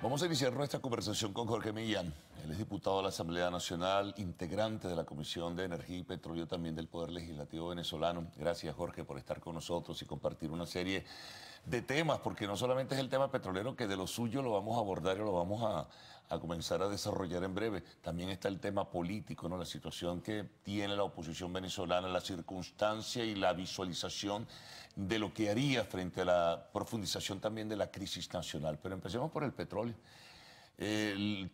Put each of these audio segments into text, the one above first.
Vamos a iniciar nuestra conversación con Jorge Millán. Él es diputado de la Asamblea Nacional, integrante de la Comisión de Energía y Petróleo también del Poder Legislativo venezolano. Gracias, Jorge, por estar con nosotros y compartir una serie de temas, porque no solamente es el tema petrolero, que de lo suyo lo vamos a abordar y lo vamos a comenzar a desarrollar en breve. También está el tema político, ¿no? La situación que tiene la oposición venezolana, la circunstancia y la visualización de lo que haría frente a la profundización también de la crisis nacional. Pero empecemos por el petróleo.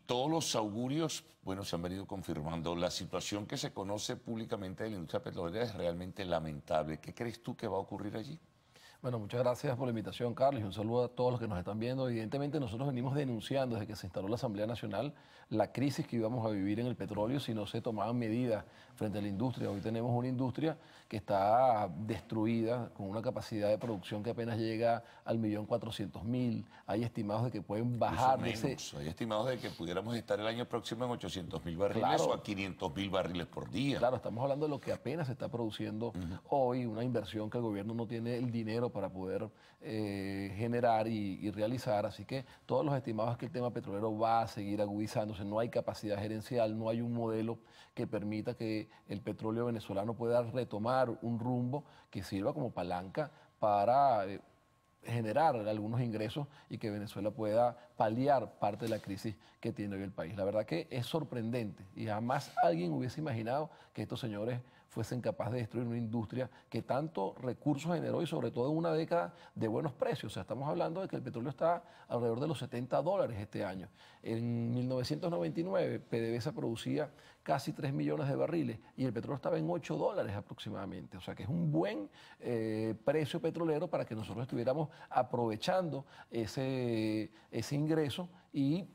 Todos los augurios, bueno, se han venido confirmando. La situación que se conoce públicamente de la industria petrolera es realmente lamentable. ¿Qué crees tú que va a ocurrir allí? Bueno, muchas gracias por la invitación, Carlos, y un saludo a todos los que nos están viendo. Evidentemente, nosotros venimos denunciando desde que se instaló la Asamblea Nacional la crisis que íbamos a vivir en el petróleo si no se tomaban medidas frente a la industria. Hoy tenemos una industria que está destruida, con una capacidad de producción que apenas llega al 1.400.000. Hay estimados de que pueden bajar de ese... Hay estimados de que pudiéramos estar el año próximo en 800.000 barriles Claro. o a 500.000 barriles por día. Claro, estamos hablando de lo que apenas se está produciendo hoy, una inversión que el gobierno no tiene el dinero para poder generar y realizar. Así que todos los estimados es que el tema petrolero va a seguir agudizándose. No hay capacidad gerencial, no hay un modelo que permita que el petróleo venezolano pueda retomar un rumbo que sirva como palanca para generar algunos ingresos y que Venezuela pueda paliar parte de la crisis que tiene hoy el país. La verdad que es sorprendente y jamás alguien hubiese imaginado que estos señores fuesen capaces de destruir una industria que tanto recursos generó y sobre todo en una década de buenos precios. O sea, estamos hablando de que el petróleo está alrededor de los $70 este año. En 1999 PDVSA producía casi 3 millones de barriles y el petróleo estaba en $8 aproximadamente. O sea que es un buen precio petrolero para que nosotros estuviéramos aprovechando ese ingreso y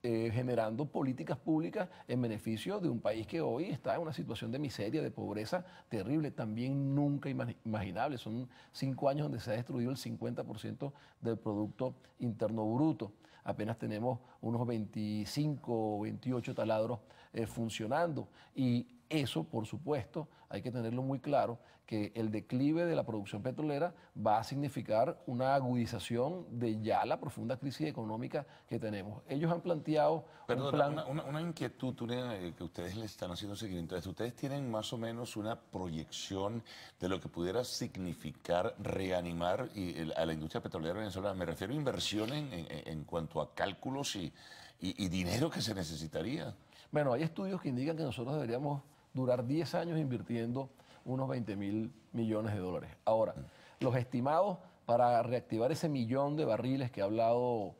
generando políticas públicas en beneficio de un país que hoy está en una situación de miseria, de pobreza terrible, también nunca imaginable. Son 5 años donde se ha destruido el 50% del Producto Interno Bruto. Apenas tenemos unos 25 o 28 taladros funcionando y eso, por supuesto, hay que tenerlo muy claro, que el declive de la producción petrolera va a significar una agudización de ya la profunda crisis económica que tenemos. Ellos han planteado un plan... Una inquietud que ustedes le están haciendo seguimiento a esto. ¿Ustedes tienen más o menos una proyección de lo que pudiera significar reanimar a la industria petrolera venezolana? Me refiero a inversión en cuanto a cálculos y dinero que se necesitaría. Bueno, hay estudios que indican que nosotros deberíamos durar 10 años invirtiendo unos 20.000 millones de dólares. Ahora, los estimados para reactivar ese millón de barriles que ha hablado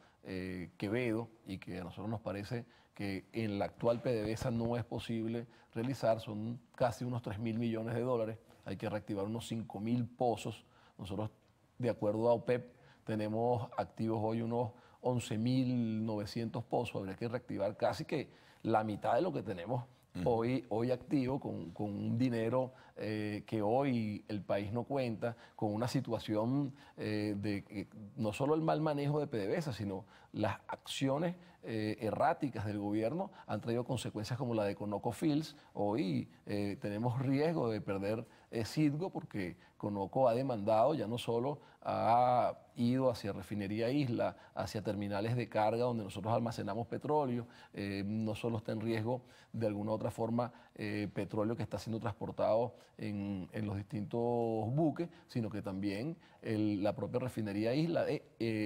Quevedo y que a nosotros nos parece que en la actual PDVSA no es posible realizar, son casi unos 3.000 millones de dólares. Hay que reactivar unos 5.000 pozos. Nosotros, de acuerdo a OPEP, tenemos activos hoy unos 11.900 pozos. Habría que reactivar casi que la mitad de lo que tenemos hoy activo, con un dinero que hoy el país no cuenta, con una situación de no solo el mal manejo de PDVSA, sino las acciones erráticas del gobierno han traído consecuencias como la de ConocoPhillips. Hoy tenemos riesgo de perder Citgo porque Conoco ha demandado, ya no solo ha ido hacia Refinería Isla, hacia terminales de carga donde nosotros almacenamos petróleo, no solo está en riesgo de alguna otra forma petróleo que está siendo transportado en los distintos buques, sino que también la propia Refinería Isla,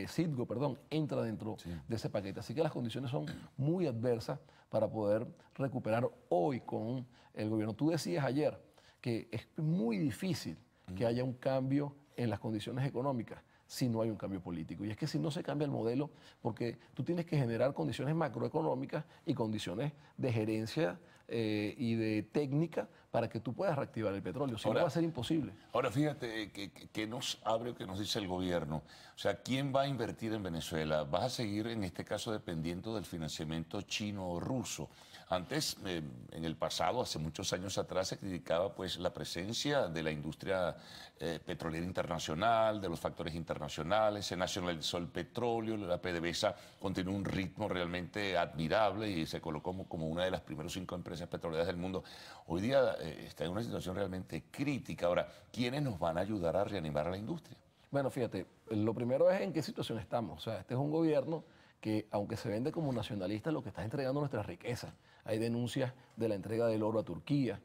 Citgo, perdón, entra dentro de ese paquete. Así que las condiciones son muy adversas para poder recuperar hoy con el gobierno. Tú decías ayer que es muy difícil que haya un cambio en las condiciones económicas si no hay un cambio político. Y es que si no se cambia el modelo, porque tú tienes que generar condiciones macroeconómicas y condiciones de gerencia y de técnica para que tú puedas reactivar el petróleo. Si no, va a ser imposible. Ahora, fíjate, ¿qué nos abre o qué nos dice el gobierno? O sea, ¿quién va a invertir en Venezuela? ¿Vas a seguir, en este caso, dependiendo del financiamiento chino o ruso? Antes, en el pasado, hace muchos años atrás, se criticaba pues la presencia de la industria petrolera internacional, de los factores internacionales, se nacionalizó el petróleo, la PDVSA continuó un ritmo realmente admirable y se colocó como una de las primeras 5 empresas petroleras del mundo. Hoy día está en una situación realmente crítica. Ahora, ¿quiénes nos van a ayudar a reanimar a la industria? Bueno, fíjate, lo primero es en qué situación estamos. O sea, este es un gobierno que aunque se vende como nacionalista, lo que está entregando nuestras riquezas. Hay denuncias de la entrega del oro a Turquía,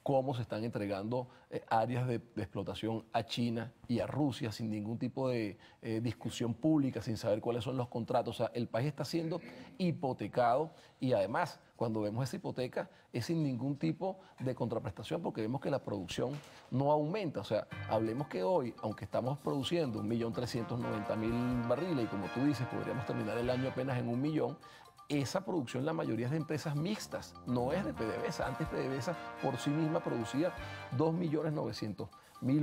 cómo se están entregando áreas de explotación a China y a Rusia sin ningún tipo de discusión pública, sin saber cuáles son los contratos. O sea, el país está siendo hipotecado y además, cuando vemos esa hipoteca, es sin ningún tipo de contraprestación porque vemos que la producción no aumenta. O sea, hablemos que hoy, aunque estamos produciendo 1.390.000 barriles y como tú dices, podríamos terminar el año apenas en 1.000.000, esa producción la mayoría es de empresas mixtas, no es de PDVSA. Antes PDVSA por sí misma producía 2.900.000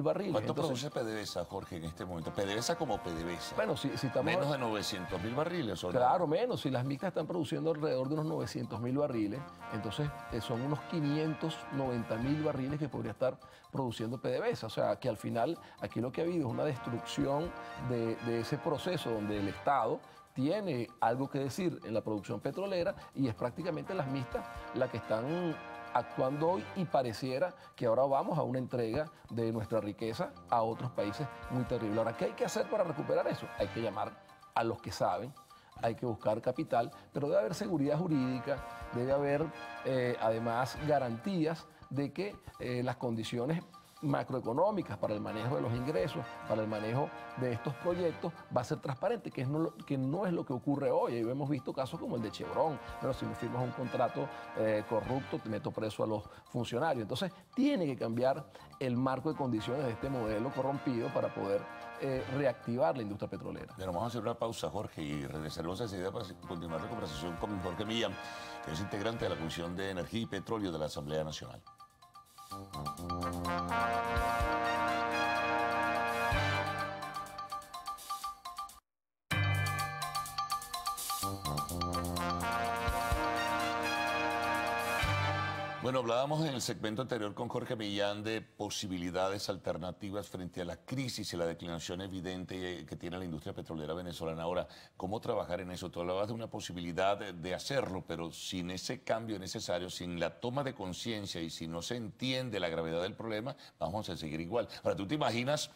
barriles. ¿Cuánto produce PDVSA, Jorge, en este momento? PDVSA como PDVSA. Bueno, si estamos... ¿Menos de 900.000 barriles o no? Claro, menos. Si las mixtas están produciendo alrededor de unos 900.000 barriles, entonces son unos 590.000 barriles que podría estar produciendo PDVSA. O sea, que al final aquí lo que ha habido es una destrucción de ese proceso donde el Estado tiene algo que decir en la producción petrolera y es prácticamente las mixtas las que están actuando hoy y pareciera que ahora vamos a una entrega de nuestra riqueza a otros países muy terrible. Ahora, ¿qué hay que hacer para recuperar eso? Hay que llamar a los que saben, hay que buscar capital, pero debe haber seguridad jurídica, debe haber además garantías de que las condiciones macroeconómicas para el manejo de los ingresos, para el manejo de estos proyectos, va a ser transparente, que no es lo que ocurre hoy. Y hemos visto casos como el de Chevron, pero si me firmas un contrato corrupto, te meto preso a los funcionarios. Entonces, tiene que cambiar el marco de condiciones de este modelo corrompido para poder reactivar la industria petrolera. Bueno, vamos a hacer una pausa, Jorge, y regresaremos enseguida para continuar la conversación con Jorge Millán, que es integrante de la Comisión de Energía y Petróleo de la Asamblea Nacional. Bueno, hablábamos en el segmento anterior con Jorge Millán de posibilidades alternativas frente a la crisis y la declinación evidente que tiene la industria petrolera venezolana. Ahora, ¿cómo trabajar en eso? Tú hablabas de una posibilidad de hacerlo, pero sin ese cambio necesario, sin la toma de conciencia y si no se entiende la gravedad del problema, vamos a seguir igual. Ahora, ¿tú te imaginas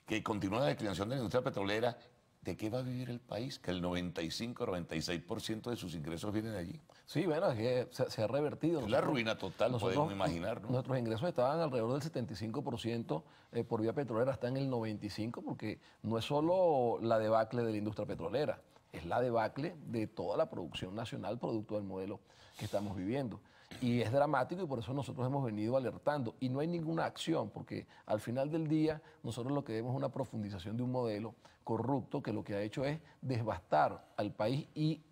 que continúa la declinación de la industria petrolera? ¿De qué va a vivir el país? Que el 95-96% de sus ingresos vienen de allí. Sí, bueno, es que se ha revertido. Es la ruina total, podemos imaginar, ¿no? Nuestros ingresos estaban alrededor del 75% por vía petrolera, está en el 95%, porque no es solo la debacle de la industria petrolera, es la debacle de toda la producción nacional producto del modelo que estamos viviendo. Y es dramático y por eso nosotros hemos venido alertando. Y no hay ninguna acción, porque al final del día nosotros lo que vemos es una profundización de un modelo corrupto que lo que ha hecho es devastar al país y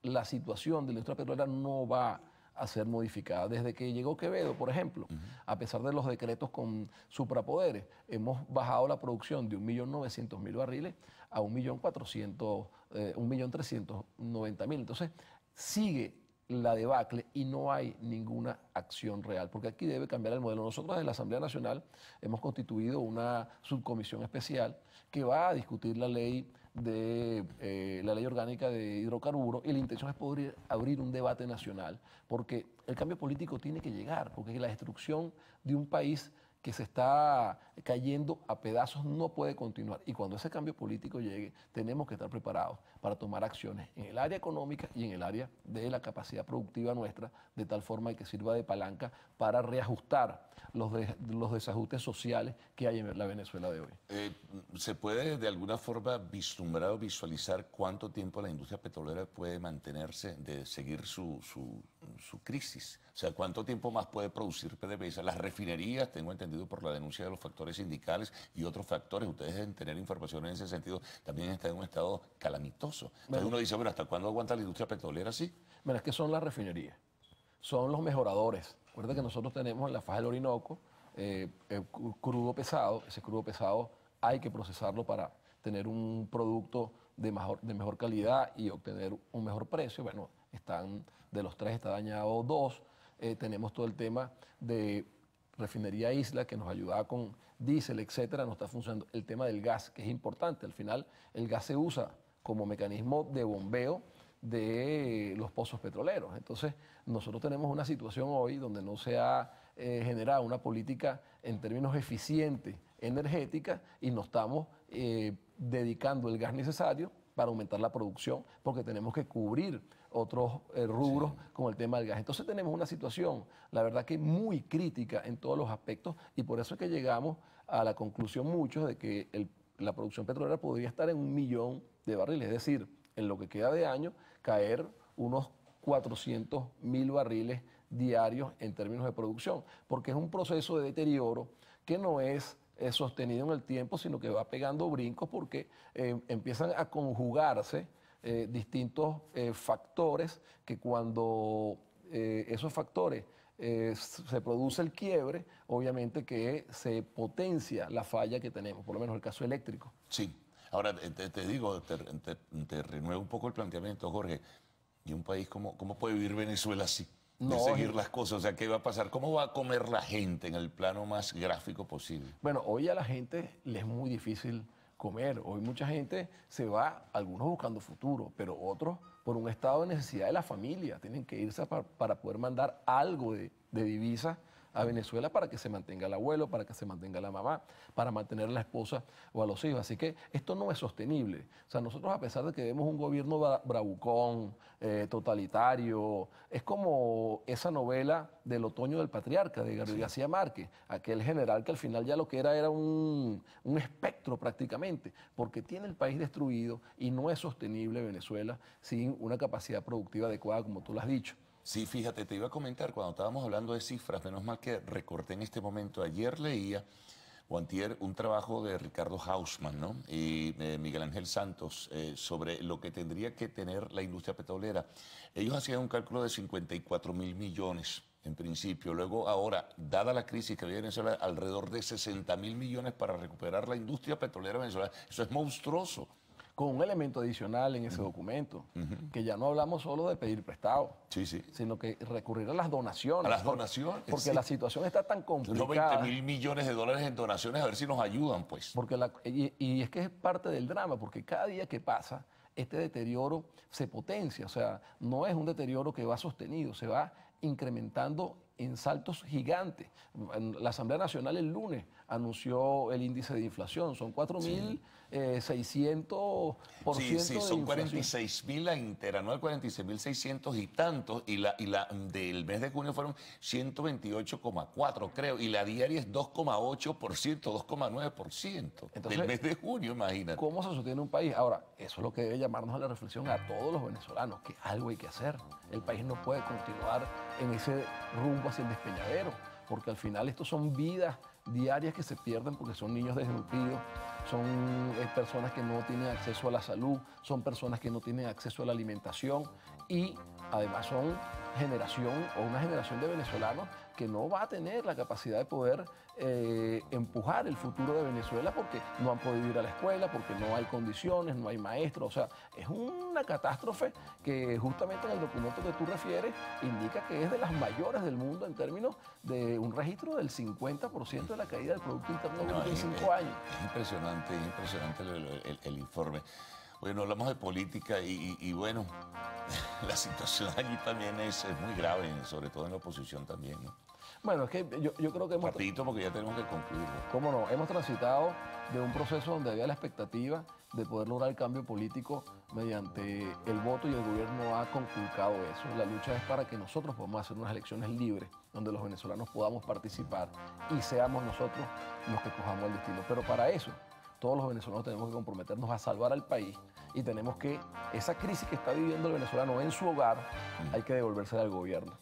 la situación de la industria petrolera no va a ser modificada. Desde que llegó Quevedo, por ejemplo, a pesar de los decretos con suprapoderes, hemos bajado la producción de 1.900.000 barriles a 1.390.000. Entonces, sigue la debacle y no hay ninguna acción real, porque aquí debe cambiar el modelo. Nosotros en la Asamblea Nacional hemos constituido una subcomisión especial que va a discutir la ley la ley orgánica de hidrocarburos y la intención es poder abrir un debate nacional, porque el cambio político tiene que llegar, porque la destrucción de un país que se está cayendo a pedazos no puede continuar. Y cuando ese cambio político llegue, tenemos que estar preparados para tomar acciones en el área económica y en el área de la capacidad productiva nuestra, de tal forma que sirva de palanca para reajustar los desajustes sociales que hay en la Venezuela de hoy. ¿Se puede de alguna forma vislumbrar o visualizar cuánto tiempo la industria petrolera puede mantenerse de seguir su crisis? O sea, ¿cuánto tiempo más puede producir PDVSA? Las refinerías, tengo entendido por la denuncia de los factores sindicales y otros factores, ustedes deben tener información en ese sentido, también están en un estado calamitoso. Entonces bueno, uno dice, bueno, ¿hasta cuándo aguanta la industria petrolera así? Bueno, es que son las refinerías, son los mejoradores. Recuerda que nosotros tenemos en la faja del Orinoco crudo pesado, ese crudo pesado hay que procesarlo para tener un producto de mejor calidad y obtener un mejor precio. Bueno, de los tres está dañado dos. Tenemos todo el tema de refinería Isla que nos ayudaba con diésel, etcétera, no está funcionando. El tema del gas, que es importante. Al final, el gas se usa como mecanismo de bombeo de los pozos petroleros. Entonces, nosotros tenemos una situación hoy donde no se ha generado una política en términos eficientes energética y no estamos dedicando el gas necesario para aumentar la producción, porque tenemos que cubrir otros rubros con el tema del gas. Entonces tenemos una situación, la verdad que muy crítica en todos los aspectos, y por eso es que llegamos a la conclusión muchos de que la producción petrolera podría estar en 1 millón de barriles, es decir, en lo que queda de año, caer unos 400.000 barriles diarios en términos de producción, porque es un proceso de deterioro que no es sostenido en el tiempo, sino que va pegando brincos porque empiezan a conjugarse distintos factores que cuando esos factores se produce el quiebre, obviamente que se potencia la falla que tenemos, por lo menos el caso eléctrico. Sí. Ahora, te digo, te renuevo un poco el planteamiento, Jorge. ¿Y un país cómo puede vivir Venezuela así? De No, seguir las cosas, o sea, ¿qué va a pasar? ¿Cómo va a comer la gente en el plano más gráfico posible? Bueno, hoy a la gente le es muy difícil comer. Hoy mucha gente se va, algunos buscando futuro, pero otros por un estado de necesidad de la familia. Tienen que irse para poder mandar algo de divisa a Venezuela para que se mantenga el abuelo, para que se mantenga la mamá, para mantener a la esposa o a los hijos. Así que esto no es sostenible. O sea, nosotros a pesar de que vemos un gobierno bravucón, totalitario, es como esa novela del otoño del patriarca de Gabriel García Márquez, aquel general que al final ya lo que era un espectro prácticamente, porque tiene el país destruido y no es sostenible Venezuela sin una capacidad productiva adecuada, como tú lo has dicho. Sí, fíjate, te iba a comentar, cuando estábamos hablando de cifras, menos mal que recorté en este momento. Ayer leía, o antier, un trabajo de Ricardo Hausmann, ¿no? Y Miguel Ángel Santos sobre lo que tendría que tener la industria petrolera. Ellos hacían un cálculo de 54.000 millones en principio. Luego, ahora, dada la crisis que vive en Venezuela, alrededor de 60.000 millones para recuperar la industria petrolera venezolana. Eso es monstruoso. Con un elemento adicional en ese documento, que ya no hablamos solo de pedir prestado, sí, sí, sino que recurrir a las donaciones. A las donaciones. Porque sí. La situación está tan complicada. Unos 20.000 millones de dólares en donaciones, a ver si nos ayudan, pues. Porque y es que es parte del drama, porque cada día que pasa, este deterioro se potencia. O sea, no es un deterioro que va sostenido, se va incrementando en saltos gigantes. La Asamblea Nacional el lunes anunció el índice de inflación, son 4.600% sí, sí, son de 46.000 la interanual, 46.600 y tantos, y la del mes de junio fueron 128,4, creo, y la diaria es 2,8%, 2,9% del mes de junio, imagínate. ¿Cómo se sostiene un país? Ahora, eso es lo que debe llamarnos a la reflexión a todos los venezolanos, que algo hay que hacer. El país no puede continuar en ese rumbo hacia el despeñadero, porque al final estos son vidas diarias que se pierden porque son niños desnutridos, son personas que no tienen acceso a la salud, son personas que no tienen acceso a la alimentación y además son una generación de venezolanos que no va a tener la capacidad de poder empujar el futuro de Venezuela porque no han podido ir a la escuela, porque no hay condiciones, no hay maestros. O sea, es una catástrofe que justamente en el documento que tú refieres indica que es de las mayores del mundo en términos de un registro del 50% de la caída del Producto Interno Bruto en 5 años. Es impresionante el informe. Bueno, hablamos de política y bueno, la situación allí también es muy grave, sobre todo en la oposición también, ¿no? Bueno, es que yo creo que hemos... Rapidito porque ya tenemos que concluir, ¿no? ¿Cómo no? Hemos transitado de un proceso donde había la expectativa de poder lograr el cambio político mediante el voto y el gobierno ha conculcado eso. La lucha es para que nosotros podamos hacer unas elecciones libres donde los venezolanos podamos participar y seamos nosotros los que cojamos el destino. Pero para eso, todos los venezolanos tenemos que comprometernos a salvar al país y tenemos que, esa crisis que está viviendo el venezolano en su hogar, hay que devolvérsela al gobierno.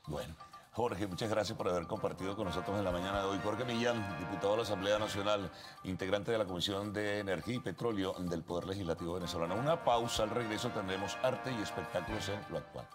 Bueno, Jorge, muchas gracias por haber compartido con nosotros en la mañana de hoy. Jorge Millán, diputado de la Asamblea Nacional, integrante de la Comisión de Energía y Petróleo del Poder Legislativo venezolano. Una pausa, al regreso tendremos arte y espectáculos en Lo Actual.